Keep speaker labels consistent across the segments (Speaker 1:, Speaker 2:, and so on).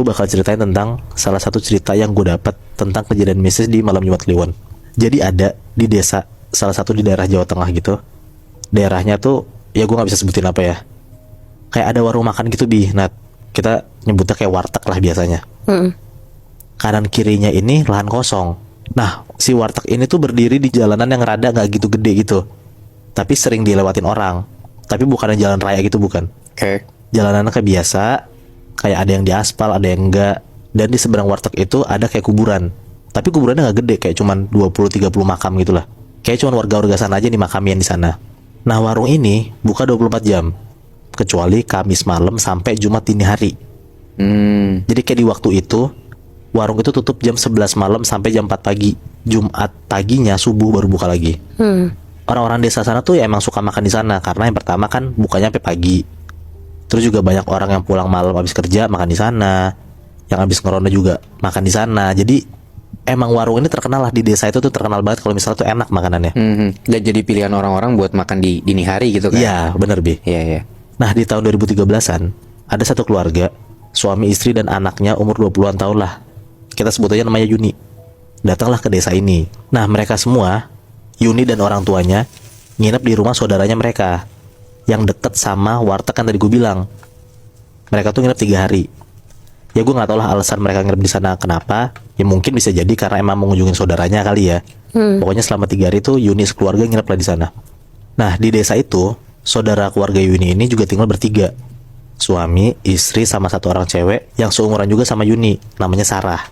Speaker 1: Gue bakal ceritain tentang salah satu cerita yang gue dapat tentang kejadian mistis di malam Jumat Kliwon. Jadi ada di desa, salah satu di daerah Jawa Tengah gitu. Daerahnya tuh, ya gue nggak bisa sebutin apa ya. Kayak ada warung makan gitu Bi. Nah, kita nyebutnya kayak warteg lah biasanya. Kanan kirinya ini lahan kosong. Nah, si warteg ini tuh berdiri di jalanan yang rada nggak gitu gede gitu. Tapi sering dilewatin orang. Tapi bukan jalan raya gitu, bukan.
Speaker 2: Oke.
Speaker 1: Jalanannya kayak biasa, kayak ada yang di aspal, ada yang enggak. Dan di seberang warteg itu ada kayak kuburan. Tapi kuburannya nggak gede, kayak cuman 20-30 makam gitu lah. Kayak cuman warga-warga sana aja dimakamin di sana. Nah, warung ini buka 24 jam. Kecuali Kamis malam sampai Jumat dini hari. Jadi kayak di waktu itu, warung itu tutup jam 11 malam sampai jam 4 pagi. Jumat paginya subuh baru buka lagi. Orang-orang desa sana tuh ya emang suka makan di sana. Karena yang pertama kan bukanya sampai pagi. Terus juga banyak orang yang pulang malam habis kerja makan di sana. Yang habis ngeronda juga makan di sana. Jadi emang warung ini terkenal lah di desa itu tuh, terkenal banget kalau misalnya tuh enak makanannya.
Speaker 2: Dan jadi pilihan orang-orang buat makan di dini hari gitu kan?
Speaker 1: Iya, bener Bi.
Speaker 2: Iya, iya.
Speaker 1: Nah, di tahun 2013-an ada satu keluarga, suami istri dan anaknya umur 20-an tahun lah. Kita sebut aja namanya Yuni. Datanglah ke desa ini. Nah, mereka semua, Yuni dan orang tuanya, nginep di rumah saudaranya mereka yang deket sama warteg kan tadi gue bilang. Mereka tuh nginep 3 hari. Ya gue nggak tahu lah alasan mereka nginep di sana kenapa. Ya mungkin bisa jadi karena emang mau ngunjungin saudaranya kali ya. Pokoknya selama 3 hari tuh Yuni sekeluarga nginep lah di sana. Nah, di desa itu saudara keluarga Yuni ini juga tinggal bertiga. Suami, istri, sama satu orang cewek yang seumuran juga sama Yuni, namanya Sarah.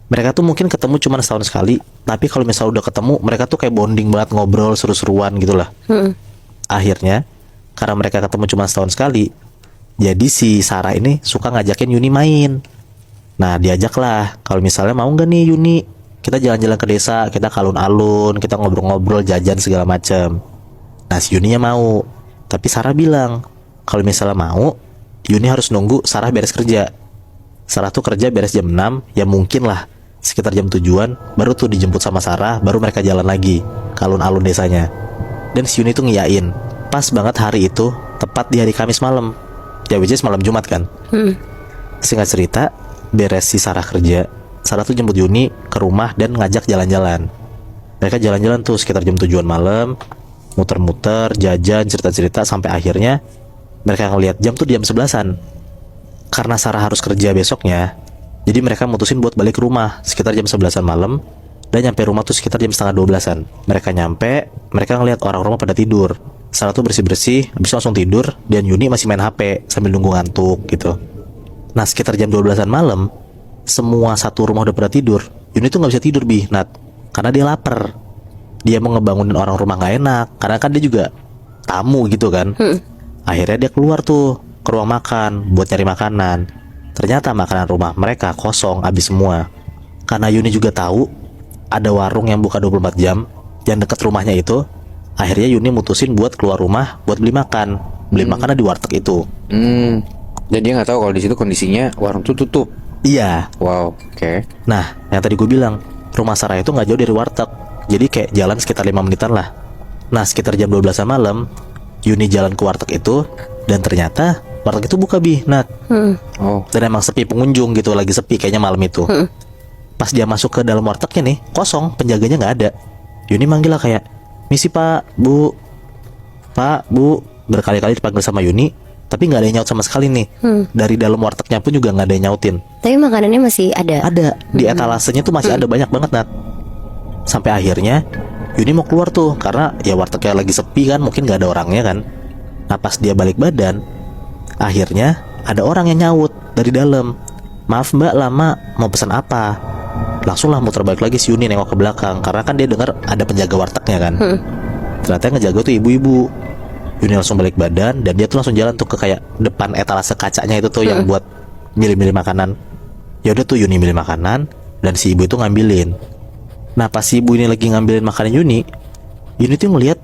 Speaker 1: Mereka tuh mungkin ketemu cuma setahun sekali, tapi kalau misalnya udah ketemu, mereka tuh kayak bonding banget, ngobrol seru-seruan gitu lah. Akhirnya, karena mereka ketemu cuma setahun sekali, jadi si Sarah ini suka ngajakin Yuni main. Nah, diajaklah, kalau misalnya mau nggak nih Yuni, kita jalan-jalan ke desa, kita ke alun-alun, kita ngobrol-ngobrol, jajan segala macam. Nah, si Yuninya mau, tapi Sarah bilang, kalau misalnya mau, Yuni harus nunggu Sarah beres kerja. Sarah tuh kerja beres jam 6, ya mungkin lah sekitar jam 7-an, baru tuh dijemput sama Sarah, baru mereka jalan lagi ke alun-alun desanya. Dan si Yuni tuh ngiyain, pas banget hari itu, tepat di hari Kamis malam. Ya which is malam Jumat kan. Singkat cerita, beres si Sarah kerja, Sarah tuh jemput Yuni ke rumah dan ngajak jalan-jalan. Mereka jalan-jalan tuh sekitar jam 7-an malam, muter-muter, jajan, cerita-cerita, sampai akhirnya mereka ngeliat jam tuh di jam 11-an. Karena Sarah harus kerja besoknya, jadi mereka mutusin buat balik ke rumah sekitar jam 11-an malam. Dan nyampe rumah tuh sekitar jam setengah 12-an. Mereka nyampe, mereka ngeliat orang rumah pada tidur. Sarah tuh bersih-bersih, habis langsung tidur. Dan Yuni masih main HP sambil nunggu ngantuk gitu. Nah, sekitar jam 12-an malam, semua satu rumah udah pada tidur. Yuni tuh gak bisa tidur Bi, Nat, karena dia lapar. Dia mau ngebangunin orang rumah gak enak, karena kan dia juga tamu gitu kan. Akhirnya dia keluar tuh ke ruang makan buat nyari makanan. Ternyata makanan rumah mereka kosong, habis semua. Karena Yuni juga tahu ada warung yang buka 24 jam yang dekat rumahnya itu. Akhirnya Yuni mutusin buat keluar rumah buat beli makan. Beli makanan di warteg itu.
Speaker 2: Dan dia nggak tahu kalau di situ kondisinya warung tuh tutup.
Speaker 1: Iya.
Speaker 2: Wow, oke.
Speaker 1: Nah, yang tadi gue bilang, rumah Sarah itu nggak jauh dari warteg. Jadi kayak jalan sekitar 5 menitan lah. Nah, sekitar jam 12 malam, Yuni jalan ke warteg itu, dan ternyata warteg itu buka Bi, Nat.
Speaker 2: Oh.
Speaker 1: Dan emang sepi pengunjung gitu, lagi sepi kayaknya malam itu. Pas dia masuk ke dalam wartegnya nih, kosong, penjaganya nggak ada. Yuni manggil lah kayak, misi Pak, Bu, Pak, Bu. Berkali-kali dipanggil sama Yuni, tapi nggak ada yang nyaut sama sekali nih. Dari dalam wartegnya pun juga nggak ada yang nyautin.
Speaker 3: Tapi makanannya masih ada.
Speaker 1: Ada, di etalasenya tuh masih ada banyak banget, Nat. Sampai akhirnya Yuni mau keluar tuh, karena ya wartegnya lagi sepi kan, mungkin nggak ada orangnya kan. Nah, pas dia balik badan, akhirnya ada orang yang nyaut dari dalam. Maaf Mbak, lama, mau pesan apa? Langsung lah muter balik lagi si Yuni nengok ke belakang, karena kan dia dengar ada penjaga wartegnya kan. Ternyata yang ngejaga tuh ibu-ibu. Yuni langsung balik badan, dan dia tuh langsung jalan tuh ke kayak depan etalase kacanya itu tuh yang buat milih-milih makanan. Ya udah tuh Yuni milih makanan, dan si ibu itu ngambilin. Nah, pas si ibu ini lagi ngambilin makanan Yuni tuh ngeliat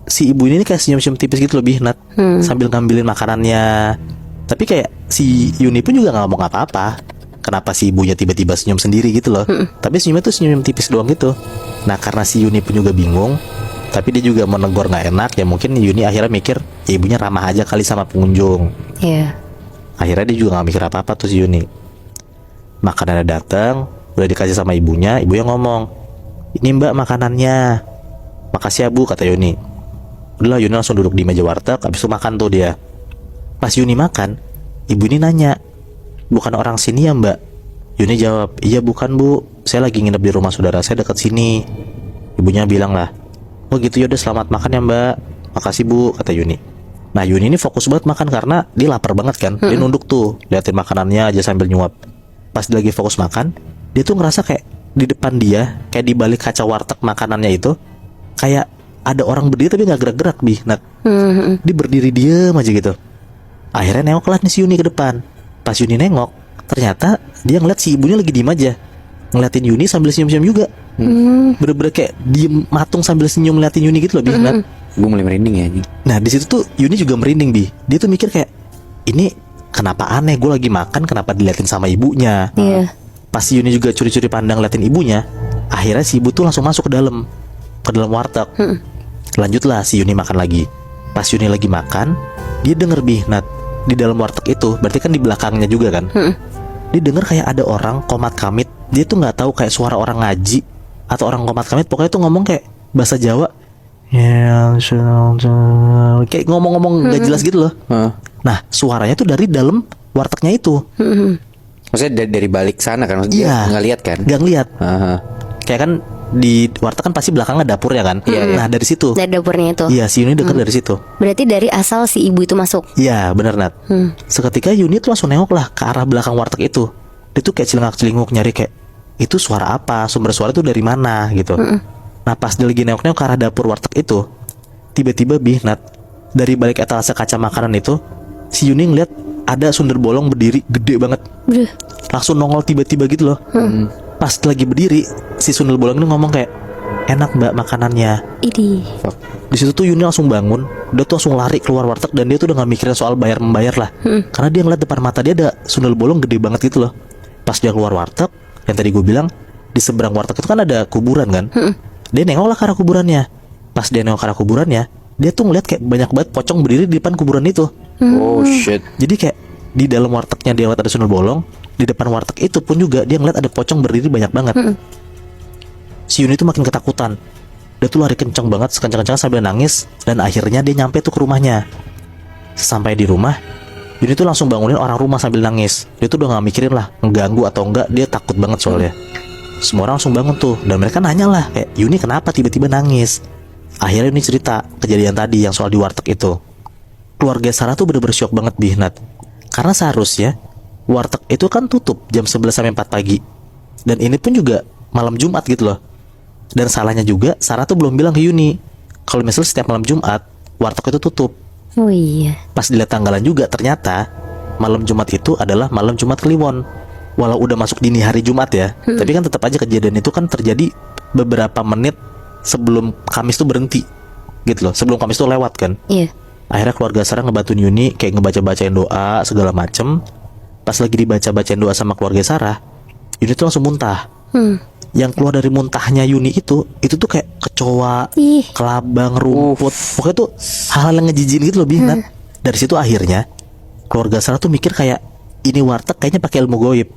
Speaker 1: si ibu ini kayak senyum-senyum tipis gitu lebih, Nat, sambil ngambilin makanannya. Tapi kayak si Yuni pun juga gak ngomong apa-apa. Kenapa si ibunya tiba-tiba senyum sendiri gitu loh. Tapi senyumnya tuh senyum tipis doang gitu. Nah, karena si Yuni pun juga bingung, tapi dia juga mau negor gak enak, ya mungkin Yuni akhirnya mikir, ya ibunya ramah aja kali sama pengunjung.
Speaker 3: Iya.
Speaker 1: Akhirnya dia juga gak mikir apa-apa tuh si Yuni. Makanannya datang, udah dikasih sama ibunya ngomong, "Ini mbak makanannya." "Makasih ya bu," kata Yuni. Udahlah, Yuni langsung duduk di meja warteg, habis itu makan tuh dia. Pas Yuni makan, ibu ini nanya, "Bukan orang sini ya mbak?" Yuni jawab, "Iya bukan bu, saya lagi nginep di rumah saudara saya dekat sini." Ibunya bilang lah, "Oh gitu, yaudah selamat makan ya mbak." "Makasih bu," kata Yuni. Nah Yuni ini fokus banget makan karena dia lapar banget kan. Dia nunduk tuh, liatin makanannya aja sambil nyuap. Pas dia lagi fokus makan, dia tuh ngerasa kayak di depan dia, kayak di balik kaca warteg makanannya itu, kayak ada orang berdiri tapi nggak gerak-gerak Bi. Nah, dia berdiri diem aja gitu. Akhirnya nengoklah nih si Yuni ke depan. Pas Yuni nengok, ternyata dia ngeliat si ibunya lagi diem aja, ngeliatin Yuni sambil senyum-senyum juga. Bener-bener kayak diem matung sambil senyum ngeliatin Yuni gitu loh Bi. Nah,
Speaker 2: Gue mulai merinding ya anjing.
Speaker 1: nah di situ tuh Yuni juga merinding Bi. Dia tuh mikir kayak, ini kenapa aneh, gue lagi makan kenapa diliatin sama ibunya.
Speaker 3: Iya.
Speaker 1: Pas si Yuni juga curi-curi pandang liatin ibunya, akhirnya si ibu tuh langsung masuk ke dalam warteg. Lanjutlah si Yuni makan lagi. Pas Yuni lagi makan, dia denger Bi, Nat, di dalam warteg itu, berarti kan di belakangnya juga kan. Dia denger kayak ada orang komat kamit. Dia tuh nggak tahu kayak suara orang ngaji atau orang komat kamit, pokoknya tuh ngomong kayak bahasa Jawa. Kayak ngomong-ngomong nggak jelas gitu loh. Nah suaranya tuh dari dalam wartegnya itu.
Speaker 2: Maksudnya dari balik sana kan, maksudnya
Speaker 1: Iya.
Speaker 2: nggak lihat kan?
Speaker 1: Nggak ngeliat.
Speaker 2: Aha.
Speaker 1: Kayak kan di warteg kan pasti belakangnya dapurnya kan. Nah dari situ.
Speaker 3: Dari dapurnya itu.
Speaker 1: Iya si Yuni denger dari situ.
Speaker 3: Berarti dari asal si ibu itu masuk.
Speaker 1: Iya bener Nat. Seketika Yuni tuh langsung nengok lah ke arah belakang warteg itu. Dia tuh kayak celingak-celinguk nyari kayak, itu suara apa, sumber suara itu dari mana gitu. Nah pas dia lagi nengok-nengok ke arah dapur warteg itu, tiba-tiba Bi, Nat, dari balik etalase kaca makanan itu, si Yuni ngeliat ada sundel bolong berdiri gede banget.
Speaker 3: Duh.
Speaker 1: Langsung nongol tiba-tiba gitu loh. Pas lagi berdiri, si sundel bolong ini ngomong kayak, "Enak mbak makanannya."
Speaker 3: Idi.
Speaker 1: Di situ tuh Yuni langsung bangun, dia tuh langsung lari keluar warteg dan dia tuh udah gak mikirin soal bayar membayar lah. Karena dia ngeliat depan mata dia ada sundel bolong gede banget gitu loh. Pas dia keluar warteg, yang tadi gue bilang di seberang warteg itu kan ada kuburan kan. Dia nengok lah ke arah kuburannya. Pas dia nengok ke arah kuburannya, dia tuh ngeliat kayak banyak banget pocong berdiri di depan kuburan itu.
Speaker 2: Oh shit.
Speaker 1: Jadi kayak di dalam wartegnya dia ngeliat ada sundel bolong, di depan warteg itu pun juga dia ngeliat ada pocong berdiri banyak banget. Si Yuni tuh makin ketakutan. Dia tuh lari kenceng banget, sekencang-kencang sambil nangis. Dan akhirnya dia nyampe tuh ke rumahnya. Sampai di rumah, Yuni tuh langsung bangunin orang rumah sambil nangis. Dia tuh udah gak mikirin lah ngeganggu atau enggak, dia takut banget soalnya. Semua orang langsung bangun tuh, dan mereka nanya lah kayak, "Yuni kenapa tiba-tiba nangis?" Akhirnya Yuni cerita kejadian tadi yang soal di warteg itu. Keluarga Sarah tuh bener-bener syok banget Bihnat. Karena seharusnya warteg itu kan tutup jam 11 sampai 4 pagi. Dan ini pun juga malam Jumat gitu loh. Dan salahnya juga Sarah tuh belum bilang ke Yuni kalau misalnya setiap malam Jumat warteg itu tutup.
Speaker 3: Oh iya.
Speaker 1: Pas dilihat tanggalan juga ternyata malam Jumat itu adalah malam Jumat Kliwon. Walau udah masuk dini hari Jumat ya, tapi kan tetap aja kejadian itu kan terjadi beberapa menit sebelum Kamis tuh berhenti gitu loh, sebelum Kamis tuh lewat kan.
Speaker 3: Iya.
Speaker 1: Akhirnya keluarga Sarah ngebantuin Yuni kayak ngebaca-bacain doa segala macem. Pas lagi dibaca-bacain doa sama keluarga Sarah, Yuni tuh langsung muntah. Yang keluar dari muntahnya Yuni itu tuh kayak kecoa,
Speaker 3: Ih.
Speaker 1: kelabang, rumput. Pokoknya tuh hal-hal yang ngejijik gitu loh Binat. Dari situ akhirnya keluarga Sarah tuh mikir kayak, ini warteg kayaknya pakai ilmu goib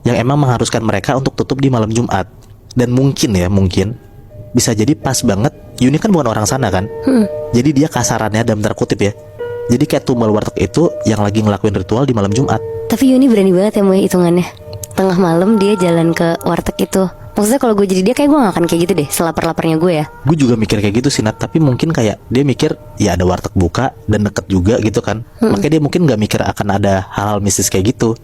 Speaker 1: yang emang mengharuskan mereka untuk tutup di malam Jumat. Dan mungkin bisa jadi pas banget Yuni kan bukan orang sana kan. Jadi dia kasarannya dalam tanda kutip ya, jadi kayak tumbal warteg itu yang lagi ngelakuin ritual di malam Jumat.
Speaker 3: Tapi Yuni berani banget ya mau hitungannya. Tengah malam dia jalan ke warteg itu. Maksudnya kalau gue jadi dia kayak gue gak akan kayak gitu deh, selapar-laparnya gue ya.
Speaker 1: Gue juga mikir kayak gitu sih Nat. Tapi mungkin kayak dia mikir ya ada warteg buka dan deket juga gitu kan. Makanya dia mungkin gak mikir akan ada hal-hal mistis kayak gitu.